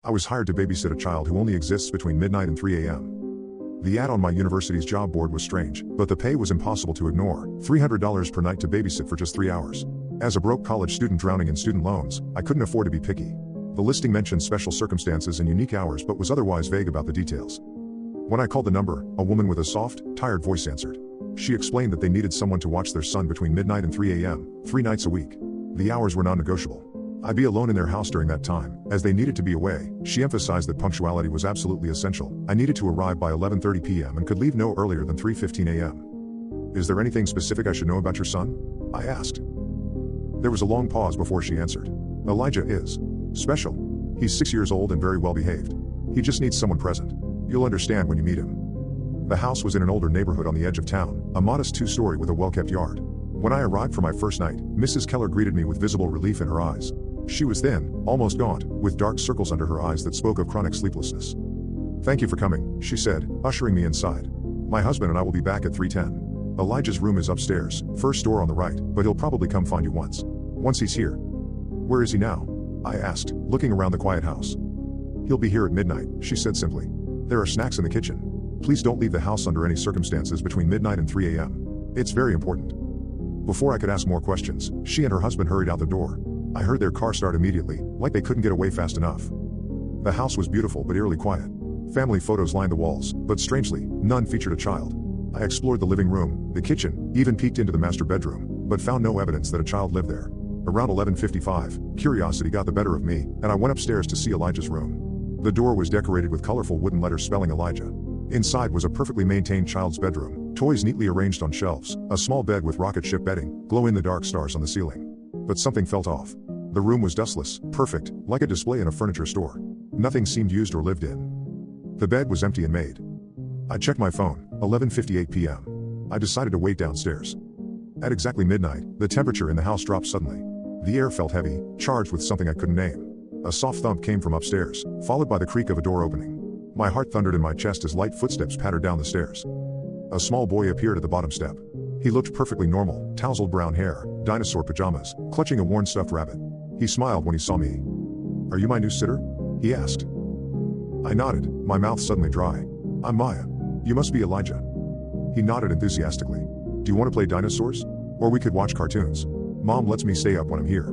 I was hired to babysit a child who only exists between midnight and 3 a.m. The ad on my university's job board was strange, but the pay was impossible to ignore. $300 per night to babysit for just 3 hours. As a broke college student drowning in student loans, I couldn't afford to be picky. The listing mentioned special circumstances and unique hours but was otherwise vague about the details. When I called the number, a woman with a soft, tired voice answered. She explained that they needed someone to watch their son between midnight and 3 a.m., 3 nights a week. The hours were non-negotiable. I'd be alone in their house during that time, as they needed to be away. She emphasized that punctuality was absolutely essential. I needed to arrive by 11:30 p.m. and could leave no earlier than 3:15 a.m. Is there anything specific I should know about your son? I asked. There was a long pause before she answered. Elijah is special. He's 6 years old and very well behaved. He just needs someone present. You'll understand when you meet him. The house was in an older neighborhood on the edge of town, a modest 2-story with a well-kept yard. When I arrived for my first night, Mrs. Keller greeted me with visible relief in her eyes. She was thin, almost gaunt, with dark circles under her eyes that spoke of chronic sleeplessness. Thank you for coming, she said, ushering me inside. My husband and I will be back at 3:10. Elijah's room is upstairs, first door on the right, but he'll probably come find you once he's here. Where is he now? I asked, looking around the quiet house. He'll be here at midnight, she said simply. There are snacks in the kitchen. Please don't leave the house under any circumstances between midnight and 3 a.m. It's very important. Before I could ask more questions, she and her husband hurried out the door. I heard their car start immediately, like they couldn't get away fast enough. The house was beautiful but eerily quiet. Family photos lined the walls, but strangely, none featured a child. I explored the living room, the kitchen, even peeked into the master bedroom, but found no evidence that a child lived there. Around 11:55, curiosity got the better of me, and I went upstairs to see Elijah's room. The door was decorated with colorful wooden letters spelling Elijah. Inside was a perfectly maintained child's bedroom, toys neatly arranged on shelves, a small bed with rocket ship bedding, glow-in-the-dark stars on the ceiling. But something felt off. The room was dustless, perfect, like a display in a furniture store. Nothing seemed used or lived in. The bed was empty and made. I checked my phone, 11:58 p.m. I decided to wait downstairs. At exactly midnight, the temperature in the house dropped suddenly. The air felt heavy, charged with something I couldn't name. A soft thump came from upstairs, followed by the creak of a door opening. My heart thundered in my chest as light footsteps pattered down the stairs. A small boy appeared at the bottom step. He looked perfectly normal, tousled brown hair, dinosaur pajamas, clutching a worn stuffed rabbit. He smiled when he saw me. Are you my new sitter? He asked. I nodded, my mouth suddenly dry. I'm Maya. You must be Elijah. He nodded enthusiastically. Do you want to play dinosaurs? Or we could watch cartoons. Mom lets me stay up when I'm here.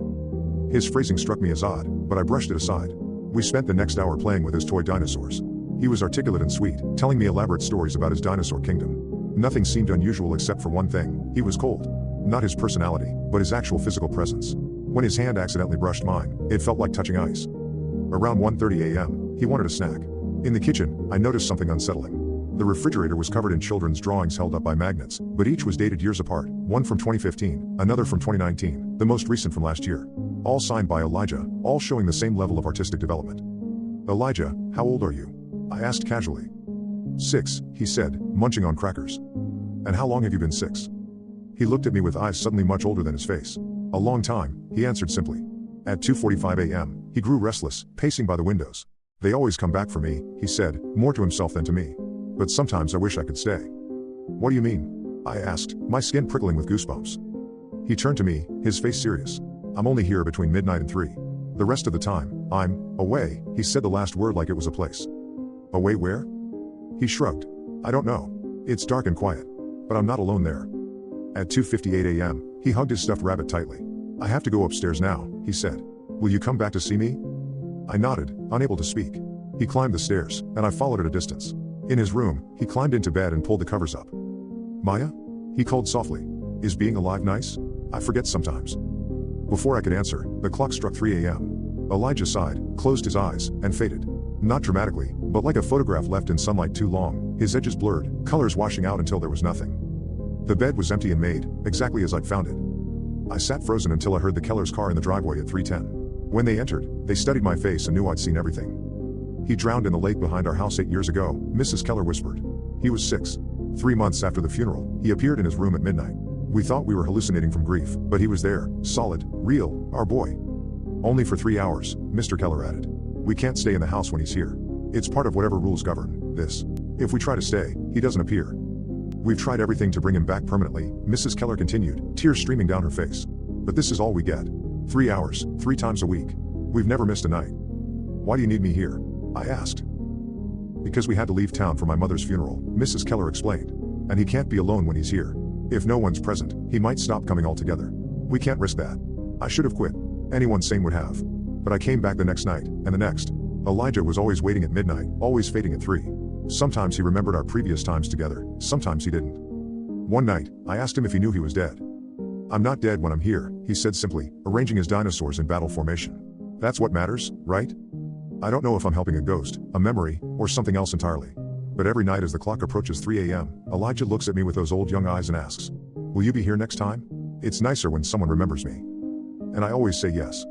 His phrasing struck me as odd, but I brushed it aside. We spent the next hour playing with his toy dinosaurs. He was articulate and sweet, telling me elaborate stories about his dinosaur kingdom. Nothing seemed unusual except for one thing: he was cold. Not his personality, but his actual physical presence. When his hand accidentally brushed mine, it felt like touching ice. Around 1:30 a.m., he wanted a snack. In the kitchen, I noticed something unsettling. The refrigerator was covered in children's drawings held up by magnets, but each was dated years apart, one from 2015, another from 2019, the most recent from last year. All signed by Elijah, all showing the same level of artistic development. Elijah, how old are you? I asked casually. 6, he said, munching on crackers. And how long have you been 6? He looked at me with eyes suddenly much older than his face. A long time, he answered simply. At 2:45 a.m., he grew restless, pacing by the windows. They always come back for me, he said, more to himself than to me. But sometimes I wish I could stay. What do you mean? I asked, my skin prickling with goosebumps. He turned to me, his face serious. I'm only here between midnight and 3. The rest of the time, I'm away. He said the last word like it was a place. Away where? He shrugged. I don't know. It's dark and quiet. But I'm not alone there. At 2:58 a.m., he hugged his stuffed rabbit tightly. I have to go upstairs now, he said. Will you come back to see me? I nodded, unable to speak. He climbed the stairs, and I followed at a distance. In his room, he climbed into bed and pulled the covers up. Maya? He called softly. Is being alive nice? I forget sometimes. Before I could answer, the clock struck 3 a.m. Elijah sighed, closed his eyes, and faded. Not dramatically, but like a photograph left in sunlight too long, his edges blurred, colors washing out until there was nothing. The bed was empty and made, exactly as I'd found it. I sat frozen until I heard the Keller's car in the driveway at 3:10. When they entered, they studied my face and knew I'd seen everything. He drowned in the lake behind our house 8 years ago, Mrs. Keller whispered. He was 6. 3 months after the funeral, he appeared in his room at midnight. We thought we were hallucinating from grief, but he was there, solid, real, our boy. Only for 3 hours, Mr. Keller added. We can't stay in the house when he's here. It's part of whatever rules govern this. If we try to stay, he doesn't appear. We've tried everything to bring him back permanently, Mrs. Keller continued, tears streaming down her face. But this is all we get. 3 hours, 3 times a week. We've never missed a night. Why do you need me here? I asked. Because we had to leave town for my mother's funeral, Mrs. Keller explained. And he can't be alone when he's here. If no one's present, he might stop coming altogether. We can't risk that. I should have quit. Anyone sane would have. But I came back the next night, and the next. Elijah was always waiting at midnight, always fading at 3. Sometimes he remembered our previous times together, sometimes he didn't. One night, I asked him if he knew he was dead. I'm not dead when I'm here, he said simply, arranging his dinosaurs in battle formation. That's what matters, right? I don't know if I'm helping a ghost, a memory, or something else entirely. But every night as the clock approaches 3 a.m., Elijah looks at me with those old young eyes and asks, will you be here next time? It's nicer when someone remembers me. And I always say yes.